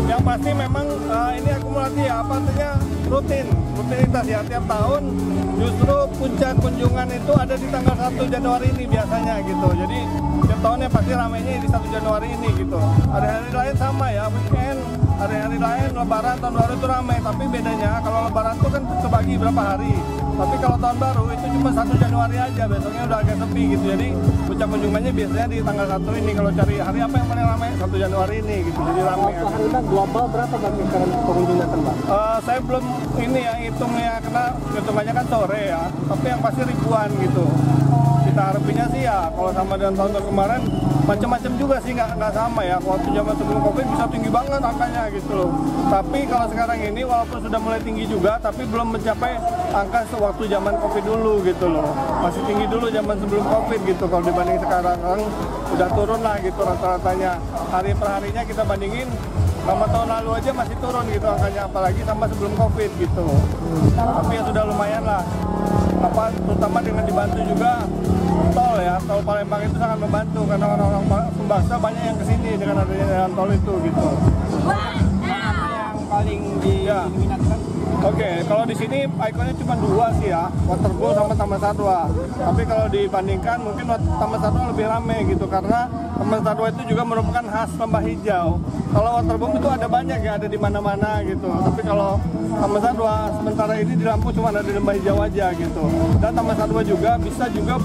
Yang pasti memang ini akumulasi ya, apa artinya rutinitas ya, tiap tahun justru puncak kunjungan itu ada di tanggal 1 Januari ini biasanya gitu. Jadi tiap tahunnya pasti ramainya di 1 Januari ini gitu. Hari-hari lain sama ya, weekend, hari-hari lain, lebaran, tahun baru itu ramai. Tapi bedanya kalau lebaran itu kan kebagi berapa hari. Tapi kalau tahun baru itu cuma 1 Januari aja, besoknya udah agak sepi gitu. Jadi puncak kunjungannya biasanya di tanggal 1 ini. Kalau cari hari apa yang paling ramai, 1 Januari ini gitu. Jadi ramai. Hari ini global berapa bang kisaran pengunjungnya Bang? Saya belum ini ya hitungnya, karena hitungannya kan sore ya. Tapi yang pasti ribuan gitu. Kita harapinnya sih ya, kalau sama dengan tahun kemarin macam-macam juga sih, nggak sama ya. Waktu zaman sebelum Covid bisa tinggi banget angkanya gitu loh. Tapi kalau sekarang ini walaupun sudah mulai tinggi juga, tapi belum mencapai angka sewaktu zaman Covid dulu gitu loh. Masih tinggi dulu zaman sebelum Covid gitu. Kalau dibanding sekarang udah turun lah gitu rata-ratanya. Hari per harinya kita bandingin sama tahun lalu aja masih turun gitu angkanya, apalagi sama sebelum Covid gitu. Tapi ya sudah lumayan lah. Terutama dengan dibantu juga tol ya, tol Palembang itu sangat membantu karena orang-orang Sumbaksah banyak yang kesini dengan adanya jalan tol itu gitu. Apa yang paling diminatkan? Oke, kalau di sini ikonnya cuma dua sih ya, Waterboom sama Taman Satwa. Tapi kalau dibandingkan mungkin Taman Satwa lebih ramai gitu, karena Taman Satwa itu juga merupakan khas lembah hijau. Kalau Waterboom itu ada banyak ya, ada di mana-mana gitu. Tapi kalau Taman Satwa sementara ini di Lampung cuma ada di lembah hijau aja gitu. Dan Taman Satwa juga bisa juga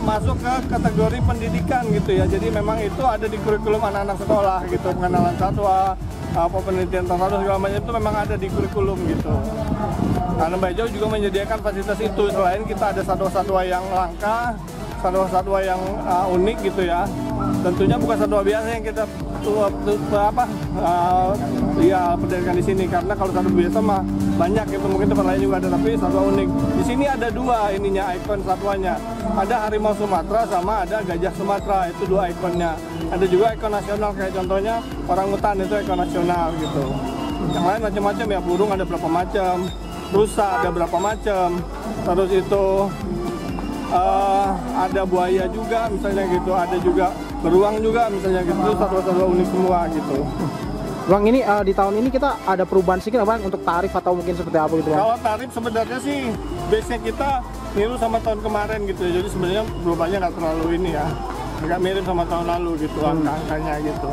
masuk ke kategori pendidikan gitu ya. Jadi memang itu ada di kurikulum anak-anak sekolah gitu, pengenalan satwa, penelitian tentang satwa segala macam itu memang ada di kurikulum gitu. Nah, lembah hijau juga menyediakan fasilitas itu. Selain kita ada satwa-satwa yang langka, satwa-satwa yang unik gitu ya. Tentunya bukan satwa biasa yang kita berdirikan di sini, karena kalau satwa biasa mah banyak gitu, mungkin tempat lain juga ada, tapi satwa unik. Di sini ada dua ininya, ikon satwanya. Ada harimau Sumatera sama ada gajah Sumatera, itu dua ikonnya. Ada juga ikon nasional kayak contohnya orangutan, itu ikon nasional gitu. Yang lain macam-macam ya, burung ada berapa macam, rusa ada berapa macam, terus itu ada buaya juga misalnya gitu, ada juga beruang juga misalnya gitu, satwa-satwa unik semua gitu. Bang, ini di tahun ini kita ada perubahan sedikit Bang untuk tarif atau mungkin seperti apa gitu Bang? Kalau tarif sebenarnya sih base-nya kita niru sama tahun kemarin gitu. Jadi sebenarnya perubahannya nggak terlalu ini ya. Nggak mirip sama tahun lalu gitu angka-angkanya gitu.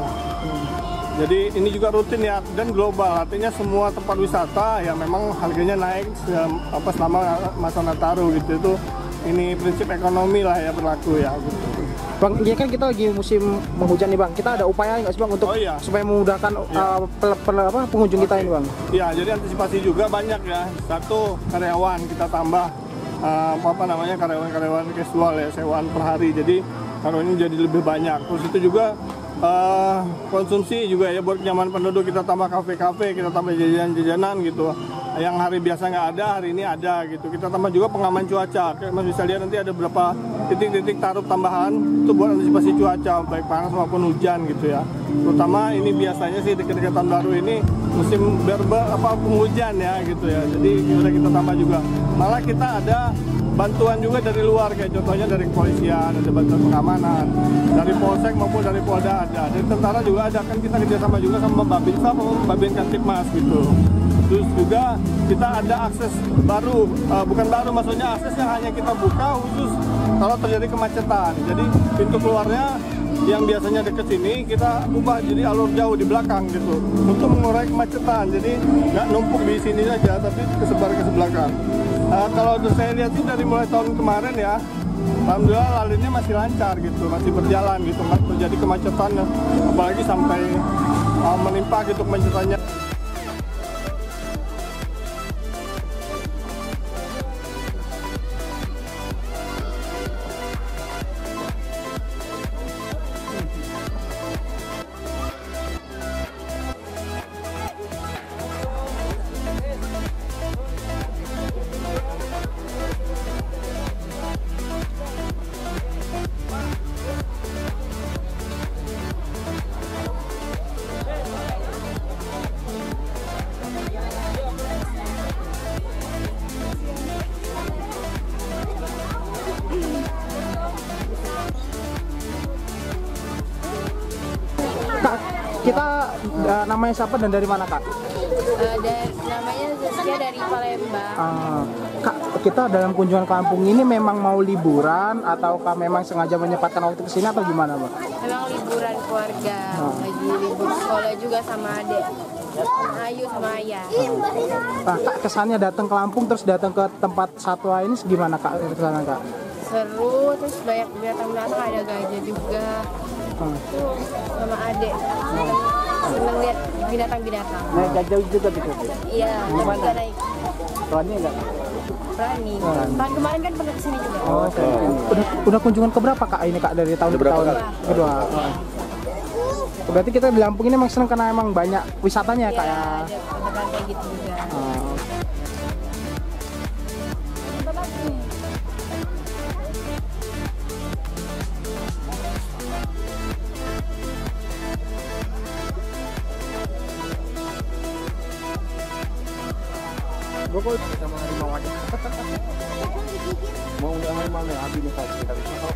Jadi ini juga rutin ya dan global, artinya semua tempat wisata ya memang harganya naik selama masa Nataru gitu. Itu ini prinsip ekonomi lah ya berlaku ya gitu. Bang, ini kan kita lagi musim penghujan nih Bang. Kita ada upaya nggak sih Bang untuk supaya memudahkan pengunjung kita ini Bang? Ya, jadi antisipasi juga banyak ya. Satu, karyawan kita tambah karyawan casual ya, sewaan per hari. Jadi karyawannya jadi lebih banyak. Terus itu juga konsumsi juga ya buat kenyamanan penduduk, kita tambah kafe-kafe, kita tambah jajanan-jajanan gitu. Yang hari biasa nggak ada, hari ini ada gitu. Kita tambah juga pengaman cuaca. Mas bisa lihat nanti ada beberapa titik-titik taruh tambahan itu buat antisipasi cuaca baik panas maupun hujan gitu ya. Terutama ini biasanya sih dekat-dekat tahun baru ini musim penghujan ya gitu ya. Jadi udah kita tambah juga. Malah kita ada bantuan juga dari luar, kayak contohnya dari kepolisian, ada bantuan pengamanan, dari polsek maupun dari polda ada, dari tentara juga ada, kan kita kerjasama juga sama Babinsa, Babin Kantipmas gitu. Terus juga kita ada akses baru, bukan baru maksudnya aksesnya hanya kita buka khusus kalau terjadi kemacetan. Jadi pintu keluarnya yang biasanya dekat sini kita ubah jadi alur jauh di belakang gitu untuk mengurai kemacetan. Jadi nggak numpuk di sini saja tapi kesebar ke belakang. Kalau saya lihat sih dari mulai tahun kemarin ya, alhamdulillah lalunya masih lancar gitu, masih berjalan gitu, nggak terjadi kemacetan, apalagi sampai menimpa gitu kemacetannya. Kak, kita namanya siapa dan dari mana Kak? Namanya Zaskia dari Palembang. Kak, kita dalam kunjungan kampung ini memang mau liburan ataukah memang sengaja menyempatkan waktu ke sini atau gimana Bang? Memang liburan keluarga, lagi libur sekolah juga sama adik, sama Ayu sama Ayah. Nah, Kak, kesannya datang ke Lampung terus datang ke tempat satwa ini gimana Kak? Kesana Kak? Seru, terus banyak binatang-binatang, ada gajah juga. Tuh, sama adik. Seneng lihat binatang-binatang. Naik gajah juga gitu. Iya, tapi nggak naik. Berani nggak? Berani. Tahun kemarin kan pernah kesini juga. Oh, udah kunjungan ke berapa Kak ini Kak dari tahun ke tahun? Kedua. Berarti kita di Lampung ini memang senang karena emang banyak wisatanya Kak ya? Ada beneran kayak gitu juga. Gue sama harimau aja. Mau nggak harimau nih, habis nih kita.